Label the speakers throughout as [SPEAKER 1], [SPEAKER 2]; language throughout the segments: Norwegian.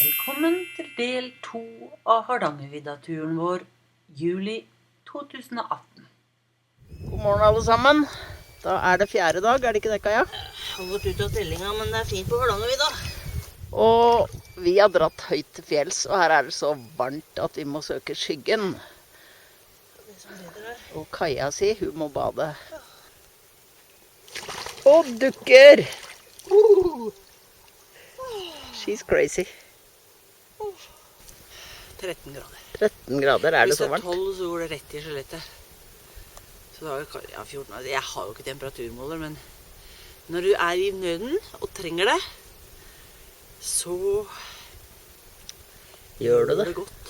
[SPEAKER 1] Velkommen til del 2 av Hardangervidda-turen vår, juli 2018.
[SPEAKER 2] God morgen alle sammen. Da er det 4. dag, er det ikke det, Kaja?
[SPEAKER 3] Jeg har gått ut av tellinga, men det er fint på Hardangervidda.
[SPEAKER 2] Og vi har dratt høyt til fjells, og her er det så varmt at vi må søke skyggen. Og Kaja si, hun må bade. Og dukker! She's crazy.
[SPEAKER 3] 13 grader.
[SPEAKER 2] 13 grader, er det
[SPEAKER 3] Hvis
[SPEAKER 2] så
[SPEAKER 3] det er
[SPEAKER 2] varmt?
[SPEAKER 3] 12, så går det rett i skjelettet. Så da er det 14. Jeg har jo ikke temperaturmåler, men når du er i nøden og trenger det, så
[SPEAKER 2] Gjør du det?
[SPEAKER 3] godt.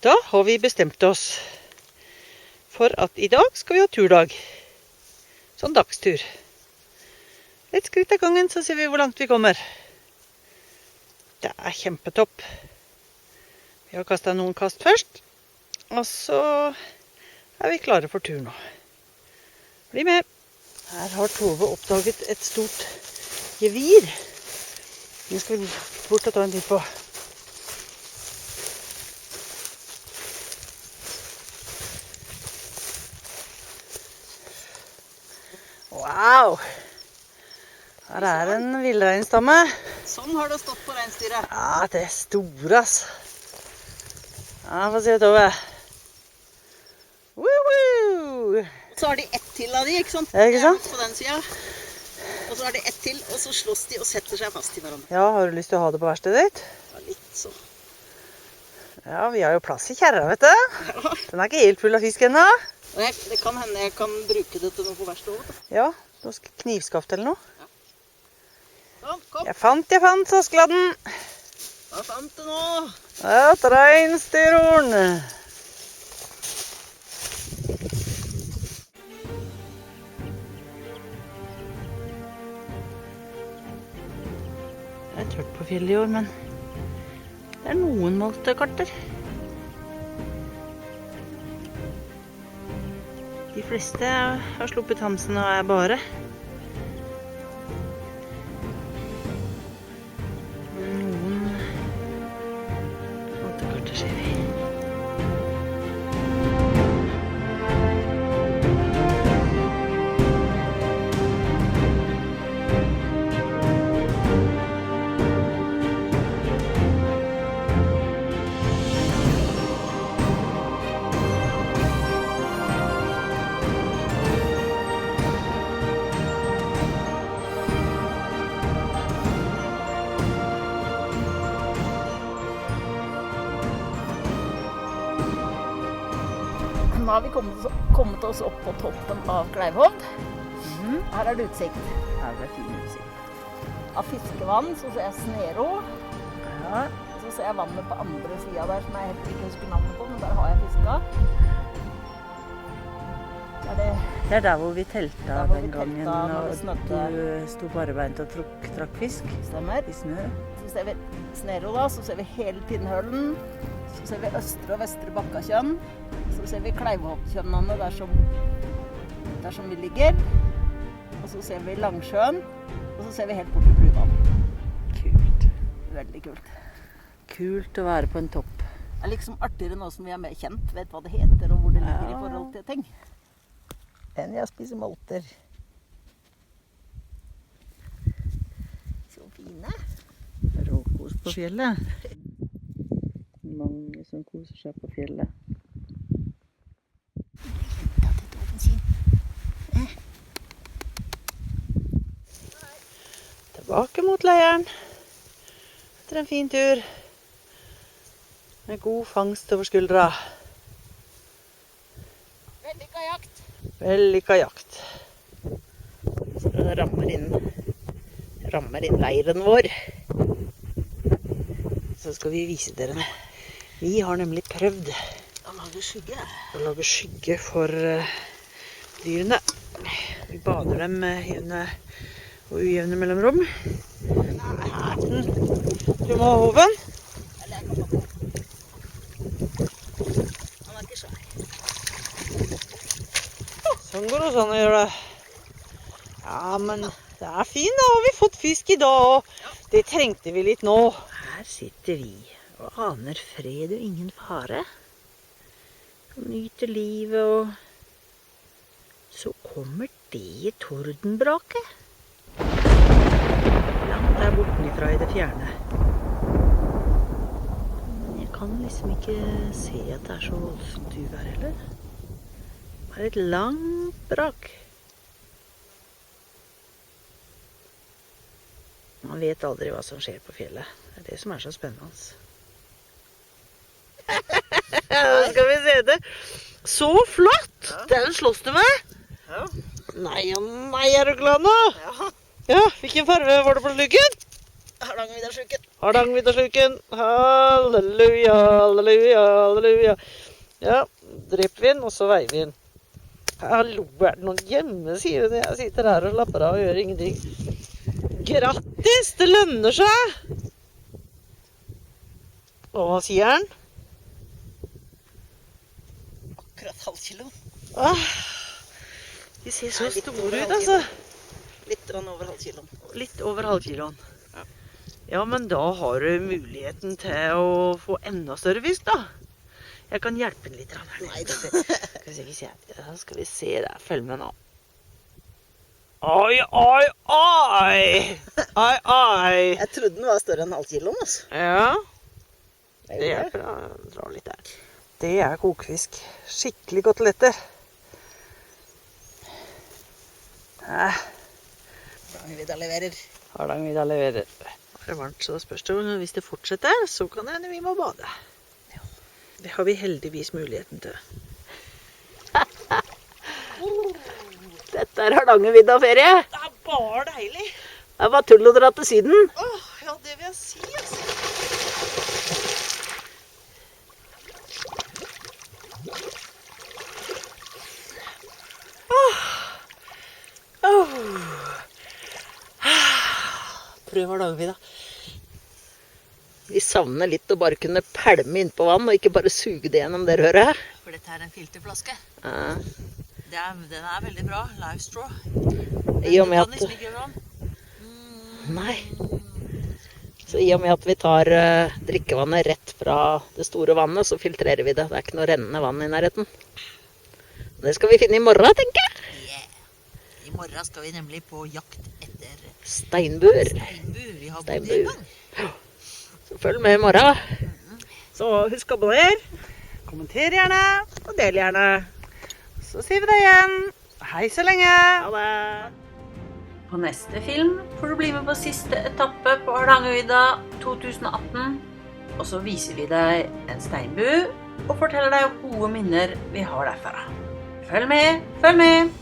[SPEAKER 4] Da har vi bestemt oss for at i dag skal vi ha turdag. Sånn dagstur. Et skritt av gangen, så ser vi hvor langt vi kommer. Det er kjempetopp. Vi har kastet noen kast først, og så er vi klare for tur nå. Bli med. Her har Tove oppdaget et stort gevir. Nå skal vi bort og ta en titt på. Wow! Her er en villreinstamme.
[SPEAKER 3] Sånn har det stått på reinsdyret.
[SPEAKER 4] Ja, det er store, ass. Ja, få se, Tove. Woo-woo!
[SPEAKER 3] Så har de ett til av de, ikke sant?
[SPEAKER 4] Ja, ikke sant?
[SPEAKER 3] På den siden. Og så har de ett til, og så slåss de og setter seg fast i hverandre.
[SPEAKER 4] Ja, har du lyst til å ha det på verkstedet ditt?
[SPEAKER 3] Ja, litt så.
[SPEAKER 4] Ja, vi har jo plass i kjerra, vet du. Den er ikke helt full av fisk ennå.
[SPEAKER 3] Og det kan hende jeg kan bruke det til noe på verkstedet.
[SPEAKER 4] Ja, noe knivskaft eller noe.
[SPEAKER 3] Sånn, kom.
[SPEAKER 4] Jeg fant saskladden.
[SPEAKER 3] Hva fant du nå?
[SPEAKER 4] Ja, et reinsdyrhorn. Det er tørt på fjellet i år, men det er noen moltekarter. De fleste har sluppet hamsen og er bare. Noen moltekarter ser vi.
[SPEAKER 2] Nå har vi kommet oss opp på toppen av Kleivhovd. Her er det utsikt.
[SPEAKER 4] Her er fin utsikt.
[SPEAKER 2] Av fiskevann så ser jeg Snero.
[SPEAKER 4] Ja,
[SPEAKER 2] Så ser jeg vannet på andre siden der som jeg helt ikke husker navnet på, men der har jeg fiska.
[SPEAKER 4] det er der hvor vi telta
[SPEAKER 2] Der hvor vi
[SPEAKER 4] den gangen,
[SPEAKER 2] telta når det
[SPEAKER 4] og
[SPEAKER 2] snødde.
[SPEAKER 4] du sto barebeint og trakk fisk
[SPEAKER 2] Stemmer.
[SPEAKER 4] i snø.
[SPEAKER 2] Så ser vi Snero da, så ser vi hele Pinnhølen. Så ser vi Østre og Vestre Bakkakjønn. Så ser vi Kleivhovdkjønnene der som vi ligger. Og så ser vi Langsjøen. Og så ser vi helt bort til Fluvann.
[SPEAKER 4] Kult.
[SPEAKER 2] Veldig kult.
[SPEAKER 4] Kult å være på en topp.
[SPEAKER 2] Det er liksom artigere nå som vi er mer kjent, vet hva det heter og hvor det ligger i forhold til ting. Enn jeg spiser molter. Så fine.
[SPEAKER 4] Råkos på fjellet. Mange som koser seg på fjellet. Tilbake mot leiren. Etter en fin tur. Med god fangst over skuldra.
[SPEAKER 2] Vellykka jakt.
[SPEAKER 4] Vellykka jakt.
[SPEAKER 2] Så det rammer inn leiren vår.
[SPEAKER 4] Så skal vi vise dere noe. Vi har nemlig prøvd
[SPEAKER 3] Da lager skygge.
[SPEAKER 4] å lage skygge for dyrene. Vi bader dem med jevne og ujevne mellomrom. Du må ha hoven.
[SPEAKER 3] Han er ikke svær.
[SPEAKER 4] Sånn går det sånn å gjøre det. Ja, men det er fint da. Har vi fått fisk i dag, og det trengte vi litt nå.
[SPEAKER 3] Her
[SPEAKER 4] Her sitter vi og aner fred og ingen fare. Og nyter livet, og så kommer det tordenbraket. Langt der bortenifra i det fjerne. Men jeg kan liksom ikke se at det er så voldsomt uvær heller. Det er et langt brak. Man vet aldri hva som skjer på fjellet. Det er det som er så spennende. Nå skal vi se det. Så flott! Den slåss du med.
[SPEAKER 2] Ja.
[SPEAKER 4] Nei, nei, er du glad nå?
[SPEAKER 2] Ja.
[SPEAKER 4] Ja, hvilken farve var det på sluken?
[SPEAKER 2] Hardangervidda-sjuken.
[SPEAKER 4] Hardangervidda-sluken. Halleluja, halleluja, halleluja. Ja, dreper vi den, og så veier vi den. Hallo, er det noen hjemme, sier hun. Jeg sitter her og lapper av og gjør ingenting. Grattis, det lønner seg! Og hva sier han?
[SPEAKER 2] Akkurat halvkilo.
[SPEAKER 4] De ser så
[SPEAKER 2] Nei, litt
[SPEAKER 4] store
[SPEAKER 2] over
[SPEAKER 4] ut, altså.
[SPEAKER 2] Litt over halvkiloen.
[SPEAKER 4] Litt over halvkiloen. Ja, men da har du muligheten til å få enda større fisk, da. Jeg kan hjelpe den litt.
[SPEAKER 2] Nei, det
[SPEAKER 4] Skal vi se der. Følg med nå. Oi, oi, oi! Oi, oi!
[SPEAKER 2] Jeg trodde den var større enn halvkiloen, altså.
[SPEAKER 4] Ja,
[SPEAKER 2] Det
[SPEAKER 4] det
[SPEAKER 2] gjorde jeg.
[SPEAKER 4] hjelper å dra litt der. Det er kokfisk. Skikkelig koteletter.
[SPEAKER 2] Hardangervidda leverer.
[SPEAKER 4] Hardangervidda leverer. Nå er det varmt, så spørs det. Hvis det fortsetter, så kan det hende vi må bade. Det har vi heldigvis muligheten til. Dette er Hardangervidda-ferie.
[SPEAKER 2] Det er bare deilig.
[SPEAKER 4] Det er bare tull å dra til Syden.
[SPEAKER 2] Ja, det vil jeg si, altså.
[SPEAKER 4] Prøv Hardangervidda. Vi savner litt å bare kunne pælme inn på vann, og ikke bare suge det gjennom det røret.
[SPEAKER 3] For dette er en filterflaske.
[SPEAKER 4] Ja.
[SPEAKER 3] Den er veldig bra. Live straw.
[SPEAKER 4] I og med
[SPEAKER 3] Du kan
[SPEAKER 4] at...
[SPEAKER 3] liksom ikke gjøre sånn.
[SPEAKER 4] Nei. Så i og med at vi tar drikkevannet rett fra det store vannet, så filtrerer vi det. Det er ikke noe rennende vann i nærheten. Det skal vi finne i morgen, tenker jeg.
[SPEAKER 3] Yeah. I morgen skal vi nemlig på jakt etter
[SPEAKER 4] Steinbuer.
[SPEAKER 3] steinbuer. Vi har bodd i
[SPEAKER 4] Steinbuer.
[SPEAKER 3] en gang.
[SPEAKER 4] Så følg med i morgen. Så husk å abonnere. Kommenter gjerne, og del gjerne. Så sier vi det igjen. Hei så lenge. Ha det.
[SPEAKER 1] På neste film får du bli med på siste etappe på Hardangervidda 2018. Og så viser vi deg en steinbu og forteller deg om gode minner vi har derfra. Følg med, følg med!